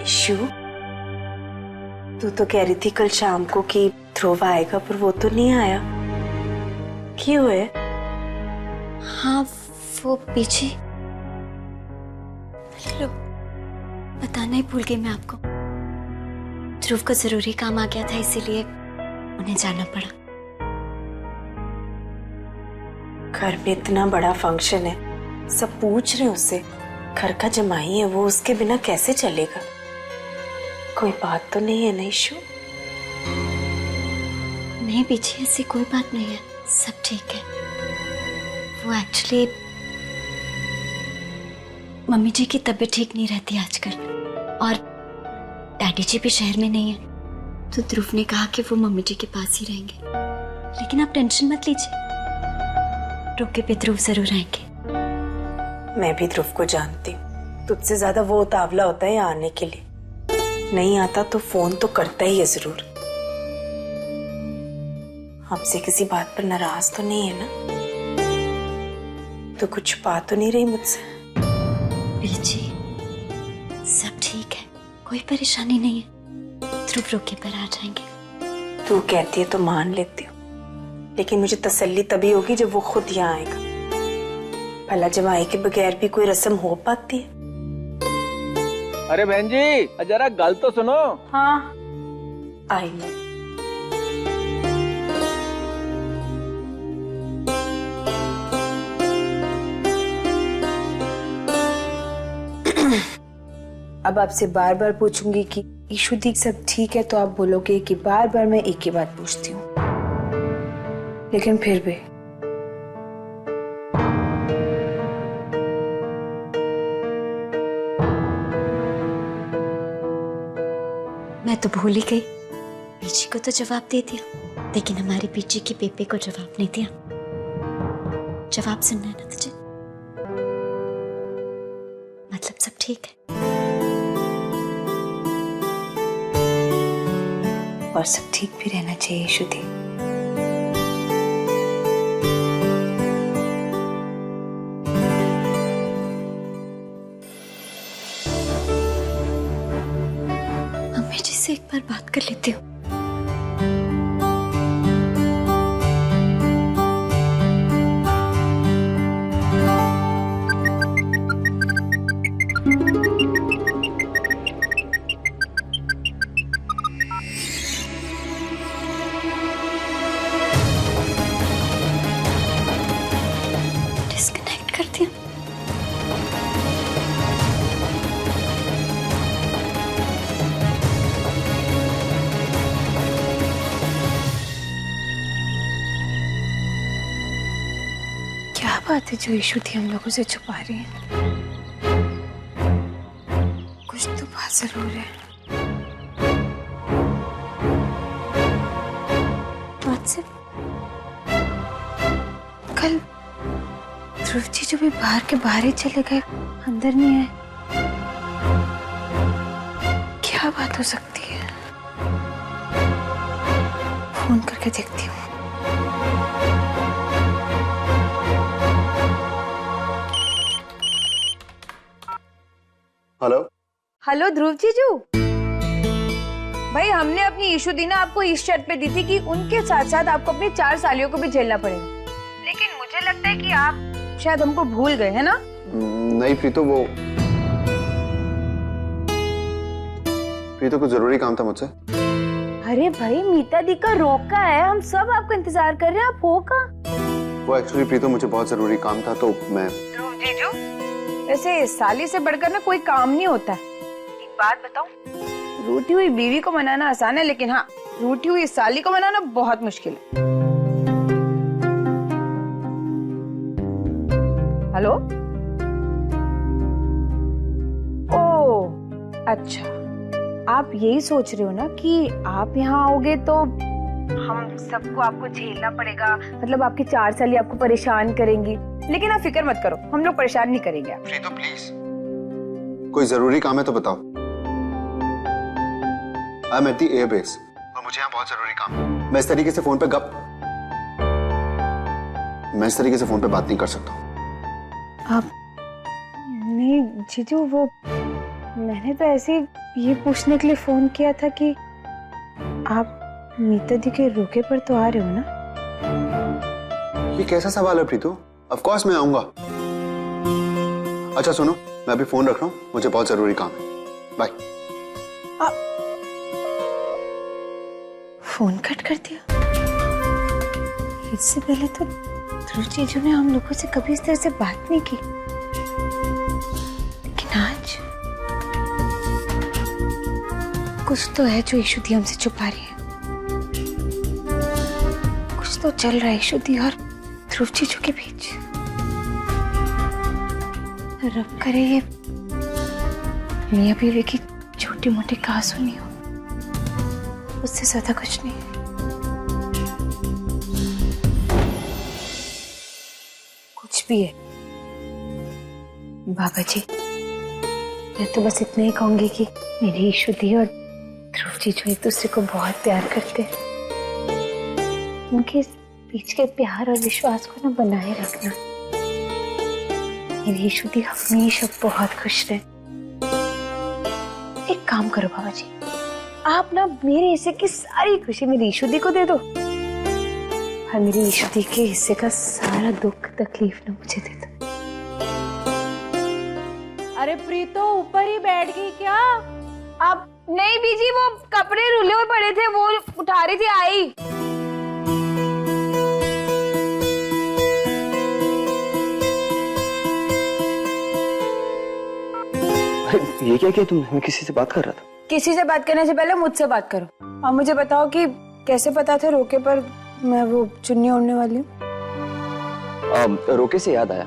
शू, तू तो कह रही थी कल शाम को कि ध्रुव आएगा, पर वो तो नहीं आया। क्यों है? हाँ वो पीछे, लो बताना ही भूल गई मैं आपको। ध्रुव को जरूरी काम आ गया था, इसीलिए उन्हें जाना पड़ा। घर में इतना बड़ा फंक्शन है, सब पूछ रहे उससे, घर का जमाई है वो, उसके बिना कैसे चलेगा? कोई बात तो नहीं है ना इशू? नहीं पीछे ऐसी कोई बात नहीं है, सब ठीक है। वो एक्चुअली मम्मी जी की तबीयत ठीक नहीं रहती आजकल, और डैडी जी भी शहर में नहीं है, तो ध्रुव ने कहा कि वो मम्मी जी के पास ही रहेंगे। लेकिन आप टेंशन मत लीजिए, रोके पे ध्रुव जरूर आएंगे। मैं भी ध्रुव को जानती हूँ, तुझसे ज्यादा वो उतावला होता है यहाँ आने के लिए। नहीं आता तो फोन तो करता ही है जरूर। हमसे किसी बात पर नाराज तो नहीं है ना? तो कुछ छुपा तो नहीं रही मुझसे? जी सब ठीक है, कोई परेशानी नहीं है। ध्रुव रोके पर आ जाएंगे। तू कहती है तो मान लेती हूँ, लेकिन मुझे तसल्ली तभी होगी जब वो खुद यहाँ आएगा। भला जमाई के बगैर भी कोई रस्म हो पाती है? अरे बहन जी जरा गल तो सुनो। हाँ आई मैं। अब आपसे बार बार पूछूंगी कि ईशु दी सब ठीक है, तो आप बोलोगे कि बार बार मैं एक ही बात पूछती हूँ। लेकिन फिर भी मैं तो भूल ही गई, पीची को तो जवाब दे दिया, लेकिन हमारी पीची की पेपे को जवाब नहीं दिया। जवाब सुनना है ना तुझे? मतलब सब ठीक है? और सब ठीक भी रहना चाहिए ईशु दी। मम्मी जी से एक बार बात कर लेती हूँ। डिस्कनेक्ट कर दिया। क्या बात है जो ईशु दी हम लोगों से छुपा रही है? कुछ तो बात जरूर है। बात से कल ध्रुव जी जो भी बाहर ही चले गए, अंदर नहीं आए। क्या बात हो सकती है? फोन करके देखती हूँ। हेलो हेलो ध्रुव जीजू, भाई हमने अपनी ईशु दी ना आपको इस शर्त पे दी थी कि उनके साथ साथ आपको अपनी 4 सालियों को भी झेलना पड़ेगा, लेकिन मुझे लगता है कि आप शायद हमको भूल गए हैं ना? नहीं प्रीतो, प्रीतो को जरूरी काम था मुझसे। अरे भाई मीता दी का रोका है, हम सब आपका इंतजार कर रहे हैं, आप हो कहाँ? वो एक्चुअली प्रीतो मुझे बहुत जरूरी काम था, तो मैं। ध्रुव जीजू, वैसे साली से बढ़कर ना कोई काम नहीं होता है। एक बात बताऊं, रूठी हुई बीवी को मनाना आसान है, लेकिन हाँ रूठी हुई साली को मनाना बहुत मुश्किल है। हेलो? ओह अच्छा, आप यही सोच रहे हो ना कि आप यहाँ आओगे तो हम सबको आपको झेलना पड़ेगा, मतलब आपकी 4 साली आपको परेशान करेंगी। लेकिन आप फिक्र मत करो, हम लोग परेशान नहीं करेंगे आप। प्रीतो प्लीज, कोई जरूरी काम है तो बताओ। I am at the airbase और मुझे यहाँ बहुत जरूरी काम है। मैं इस तरीके से फोन पे बात नहीं कर सकता। आप नहीं जीजू, वो मैंने तो ऐसे ये पूछने के लिए फोन किया था कि आप मीता दी के रोके पर तो आ रहे हो ना? ये कैसा सवाल है प्रीतु? ऑफ कोर्स मैं आऊंगा। अच्छा सुनो, मैं अभी फोन रख रहा हूँ, मुझे बहुत जरूरी काम है। बाय। फोन कट कर दिया। इससे पहले तो ध्रुव जीजू ने हम लोगों से कभी इस तरह से बात नहीं की, लेकिन आज कुछ तो है जो ईशु दी हमसे छुपा रही है। कुछ तो चल रहा है ईशु दी और ध्रुव जीजू के बीच। रब करे ये मियां बीवी की छोटी मोटी कहा सुनी हो, उससे ज्यादा कुछ नहीं। कुछ भी है बाबा जी, मैं तो बस इतना ही कहूंगी कि मेरी ईशु दी और ध्रुव जीजू एक दूसरे को बहुत प्यार करते हैं। उनके इस बीच के प्यार और विश्वास को ना बनाए रखना। मेरी ईशु दी हमेशा बहुत खुश रहे। एक काम करो बाबा जी, आप ना मेरे हिस्से की सारी खुशी मेरी ईशु दी को दे दो और मेरी ईशु दी के हिस्से का सारा दुख तकलीफ ना मुझे दे दो। अरे प्रीतो ऊपर ही बैठ गई क्या? अब नहीं बीजी, वो कपड़े रुले हुए पड़े थे, वो उठा रही थी। आई ये क्या किया तुमने? मैं किसी से बात कर रहा था। किसी से बात करने से पहले मुझसे बात करो और मुझे बताओ कि कैसे पता था रोके पर मैं वो चुन्नी ओढ़ने वाली हूँ। रोके से याद आया,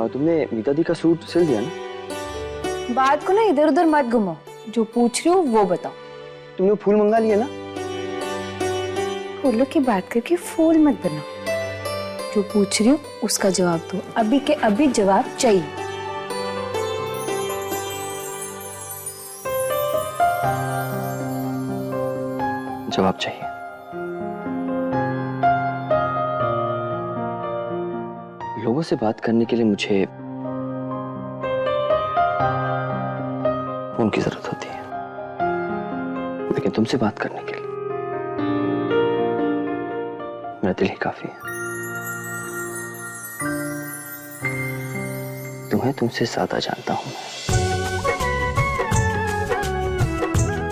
तुमने मीता दी का सूट सिल दिया ना? बात को ना इधर उधर मत घुमाओ, जो पूछ रही हो वो बताओ। तुमने फूल मंगा लिया ना? फूलों की बात करके फूल मत बनाओ, जो पूछ रही हो उसका जवाब दो। अभी के अभी जवाब चाहिए। जवाब चाहिए। लोगों से बात करने के लिए मुझे फोन की जरूरत होती है, लेकिन तुमसे बात करने के लिए मेरा दिल ही काफी है। तुम्हें तुमसे ज्यादा जानता हूं मैं।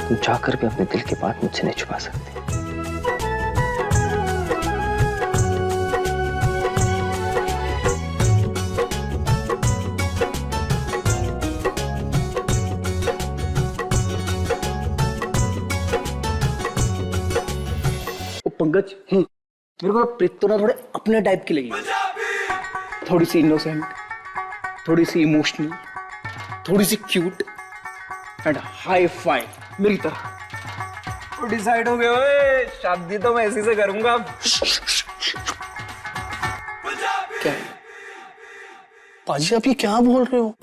तुम चाहकर भी अपने दिल की बात मुझसे नहीं छुपा सकते। पंकज, मेरे को प्रीतो ना थोड़े अपने टाइप की लगी। थोड़ी सी इनोसेंट, थोड़ी सी इमोशनल, थोड़ी सी क्यूट एंड हाई फाई मेरी तरह। डिसाइड हो गए ओए, शादी तो मैं इसी से करूंगा। क्या है पाजी, आप ये क्या बोल रहे हो?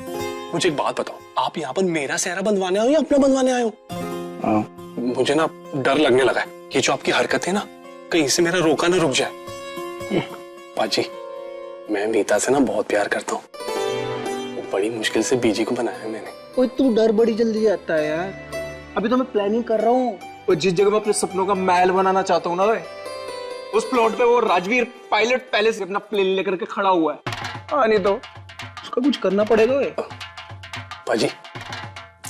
मुझे एक बात बताओ, आप यहाँ पर मेरा सेहरा बंधवाने आए हो या अपना बंधवाने आए हो? मुझे ना डर लगने लगा है, ये जो आपकी हरकत है ना, कहीं से मेरा रोका ना रुक जाए। पाजी, मैं मीता से ना बहुत प्यार करता हूँ। बड़ी मुश्किल से बीजी को बनाया मैंने। ओए तू डर बड़ी जल्दी आता है यार। अभी तो मैं प्लानिंग कर रहा हूँ। और जिस जगह मैं अपने सपनों का महल बनाना चाहता हूँ ना, उस प्लॉट पे वो राजवीर पायलट पहले से अपना प्लेन लेकर के खड़ा हुआ है। हाँ, नहीं तो उसका कुछ करना पड़ेगा। पाजी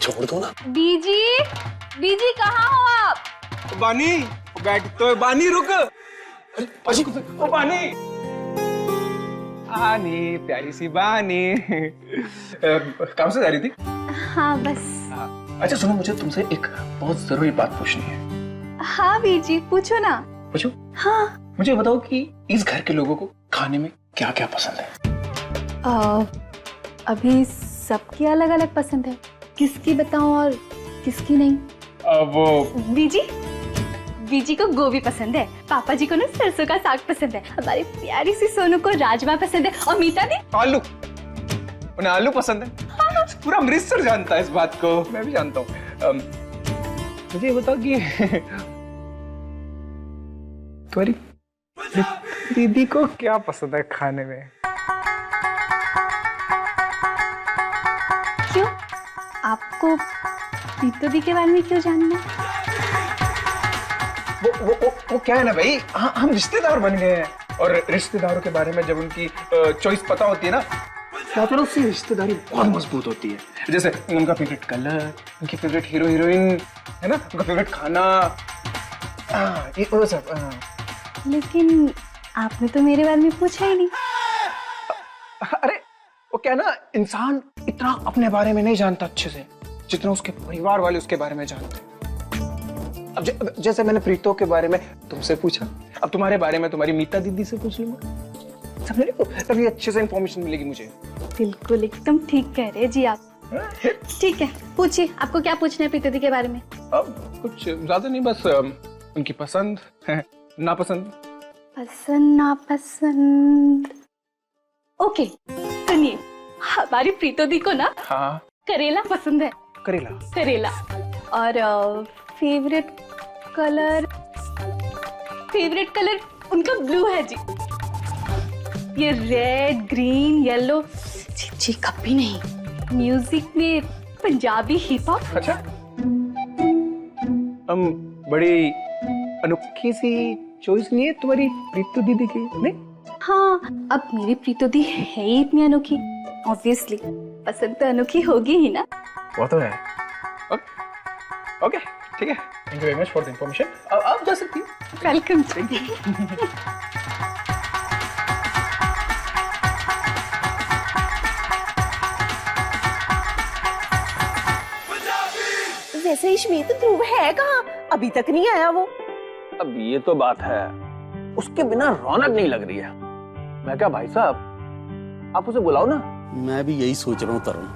छोड़ दो ना। बीजी, बीजी कहाँ हो आप? बानी बैठ तो, बानी रुक। पाजी, ओ बानी, आनी प्यारी सी बानी। काम से जा रही थी? हाँ बस। अच्छा सुनो, मुझे तुमसे एक बहुत जरूरी बात पूछनी है। हाँ बीजी पूछो ना। पूछो? हाँ। मुझे बताओ कि इस घर के लोगों को खाने में क्या क्या पसंद है? अभी सबकी अलग अलग पसंद है, किसकी बताऊं और किसकी नहीं। वो बीजी, बीजी को गोभी पसंद है, पापा जी को ना सरसों का साग पसंद है, हमारी प्यारी सी सोनू को राजमा पसंद है और मीता दी आलू। उन्हें आलू पसंद है। पूरा अमृतसर जानता है इस बात को, मैं भी जानता हूँ। मुझे ये बताओ कि तुम्हारी दीदी को क्या पसंद है खाने में? क्यों, आपको प्रीतो दी के बारे में क्यों जानना? वो क्या है ना भाई, हम रिश्तेदार बन गए हैं, और रिश्तेदारों के बारे में जब उनकी चॉइस पता होती है ना, क्या तो उससे रिश्तेदारी बहुत मजबूत होती है। जैसे उनका फेवरेट कलर, उनकी फेवरेट हीरो हीरोइन है ना, उनका फेवरेट खाना, ये वो सब। लेकिन आपने तो मेरे बारे में पूछा ही नहीं। अरे वो क्या ना, इंसान इतना अपने बारे में नहीं जानता अच्छे से जितना उसके परिवार वाले उसके बारे में जानते हैं। अब जैसे मैंने प्रीतो के बारे में तुमसे पूछा, अब तुम्हारे बारे में तुम्हारी मीता दीदी से पूछ लूंगा, समझ रहे हो? तभी अच्छे से इंफॉर्मेशन मिलेगी मुझे। बिल्कुल एकदम ठीक कह रहे जी आप। ठीक है, पूछिए, आपको क्या पूछना है प्रीतो दी के बारे में? अब कुछ ज्यादा नहीं, बस उनकी पसंद नापसंद। पसंद नापसंद, ओके सुनिए, हमारी प्रीतो दी को ना हाँ करेला पसंद है। करेला, करेला। और फेवरेट कलर उनका ब्लू है जी। ये रेड ग्रीन येलो जी कभी नहीं। म्यूजिक में पंजाबी हिप हॉप। अच्छा, बड़ी अनोखी सी चॉइस नहीं है तुम्हारी प्रीतो दीदी की? नहीं, हाँ, अब मेरी प्रीतो दी है ही इतनी अनोखी, ऑब्वियसली पसंद तो अनोखी होगी ही ना। वो तो है। ओके ठीक है, thank you very much for the information. अब आप जा सकती हैं। वेलकम। वैसे इश्मीत ध्रुव है कहाँ? अभी तक नहीं आया वो। अब ये तो बात है, उसके बिना रौनक नहीं लग रही है। मैं क्या भाई साहब, आप उसे बुलाओ ना। मैं भी यही सोच रहा हूँ तरुण,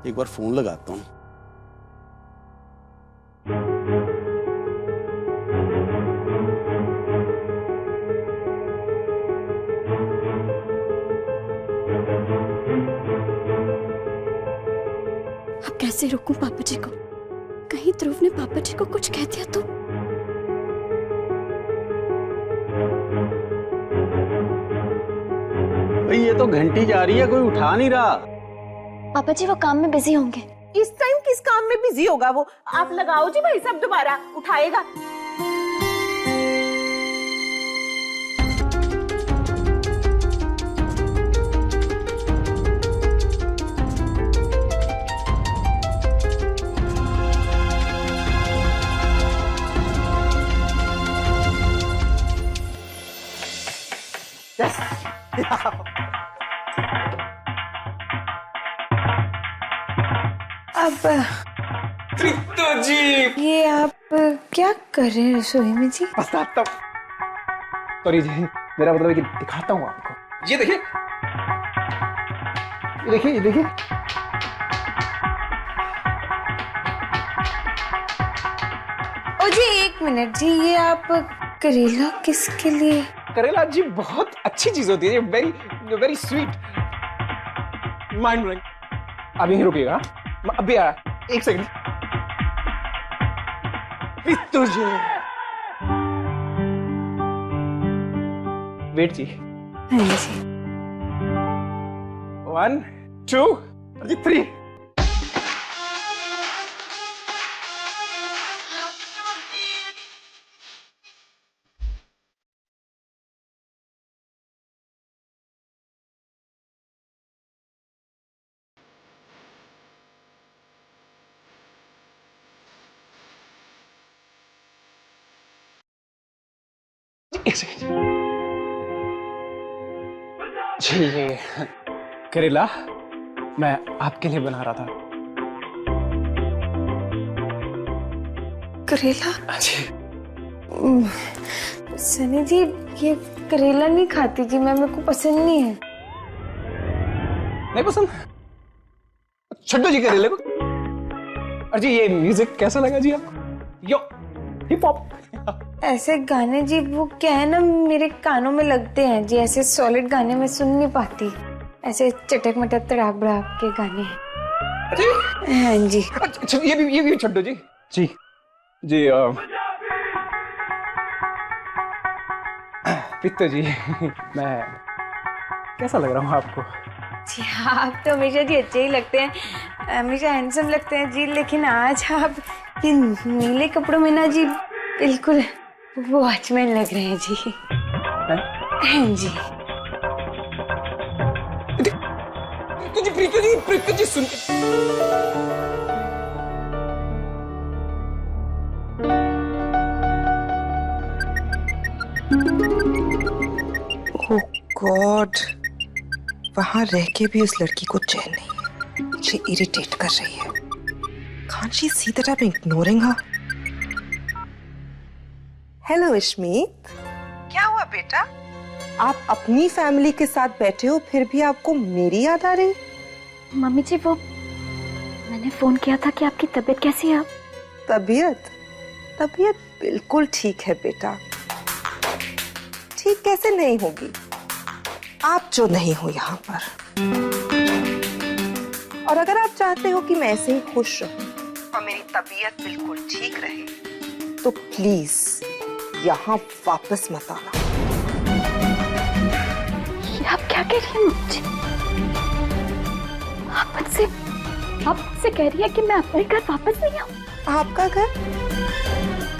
एक बार फोन लगाता हूँ। अब कैसे रोकूं पापा जी को? कहीं ध्रुव ने पापा जी को कुछ कह दिया तो? भाई ये तो घंटी जा रही है, कोई उठा नहीं रहा। पापा जी वो काम में बिजी होंगे। इस टाइम किस काम में बिजी होगा वो? आप लगाओ जी भाई साहब, दोबारा उठाएगा। अब प्रीतो जी, ये आप क्या कर रहे हैं रसोई में जी? बताता हूँ। सॉरी जी, मेरा मतलब है कि दिखाता हूँ आपको। ये देखिए, ये देखिए, ये देखिए। ओ जी एक मिनट जी, ये आप करेला किसके लिए? करेला जी बहुत अच्छी चीज होती है, very very sweet, mind blowing. अब यहीं रुकिएगा, अभी आया, एक सेकंड। प्रीतो जी, वेट जी। हाँ जी। 1 2 3। एक सेकंड जी, ये करेला मैं आपके लिए बना रहा था। करेला? जी सनी जी, ये करेला नहीं खाती जी मैं, मेरे को पसंद नहीं है। नहीं पसंद? छोड़ो जी करेले को। और जी ये म्यूजिक कैसा लगा जी आपको? यो हिप हॉप। ऐसे गाने जी वो क्या है ना, मेरे कानों में लगते हैं जी, ऐसे सॉलिड गाने में सुन नहीं पाती, ऐसे चटक मटक तड़ाक भड़ाक के गाने। हाँ जी। अच्छा ये भी छोड़ो जी। जी जी प्रीतो जी, मैं कैसा लग रहा हूँ आपको? जी आप तो हमेशा जी अच्छे ही लगते हैं। हमेशा हैंडसम लगते हैं जी, लेकिन आज आप ये नीले कपड़ों में ना जी बिल्कुल वॉचमैन लग रहे हैं जी। हाँ जी। प्रीतु जी सुन। ओह गॉड, वहां रह के भी उस लड़की को चैन नहीं है, मुझे इरिटेट कर रही है। Can't she see that I'm ignoring her? Hello Ishmeet, क्या हुआ बेटा? आप अपनी फैमिली के साथ बैठे हो फिर भी आपको मेरी याद आ रही? मम्मी जी वो मैंने फोन किया था कि आपकी तबीयत कैसी है? तबीयत बिल्कुल ठीक है बेटा। ठीक कैसे नहीं होगी, आप जो नहीं हो यहाँ पर। और अगर आप चाहते हो कि मैं ऐसे ही खुश रहूं और मेरी तबीयत बिल्कुल ठीक रहे तो प्लीज यहाँ वापस मत आना। ये आप क्या कह रही हैं मम्मी जी? आप मुझसे कह रही है कि मैं अपने घर वापस नहीं आऊं? आपका घर?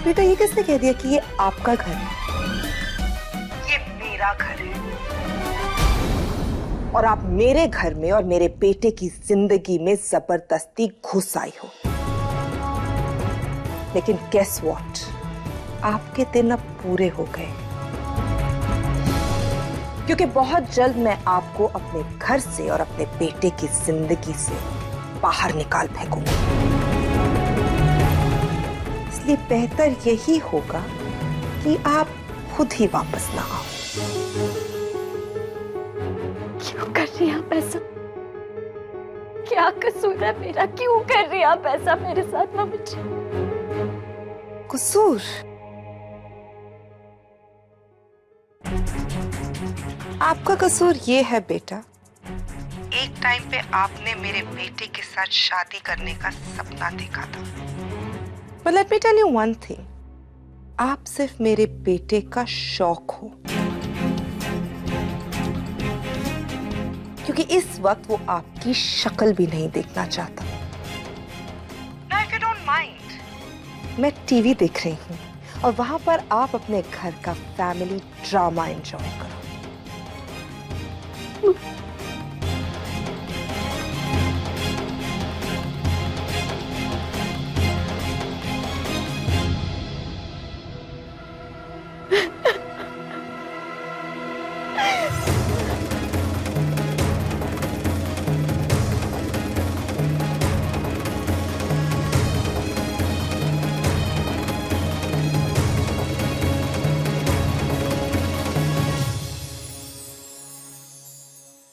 बेटा ये किसने कह दिया कि ये आपका घर है? ये मेरा घर है और आप मेरे घर में और मेरे बेटे की जिंदगी में जबरदस्ती घुस आई हो। लेकिन गेस व्हाट, आपके दिन अब पूरे हो गए, क्योंकि बहुत जल्द मैं आपको अपने घर से और अपने बेटे की जिंदगी से बाहर निकाल फेंकूंगी। इसलिए बेहतर यही होगा कि आप खुद ही वापस ना आओ। क्यों कर रही हैं आप ऐसा? क्या कसूर है मेरा? क्यों कर रही हैं आप ऐसा मेरे साथ मम्मी जी? कसूर? आपका कसूर ये है बेटा, एक टाइम पे आपने मेरे बेटे के साथ शादी करने का सपना देखा था। But let me tell you one thing, आप सिर्फ मेरे बेटे का शौक हो, क्योंकि इस वक्त वो आपकी शक्ल भी नहीं देखना चाहता। Now if you don't mind, मैं टीवी देख रही हूँ और वहां पर आप अपने घर का फैमिली ड्रामा एंजॉय करो।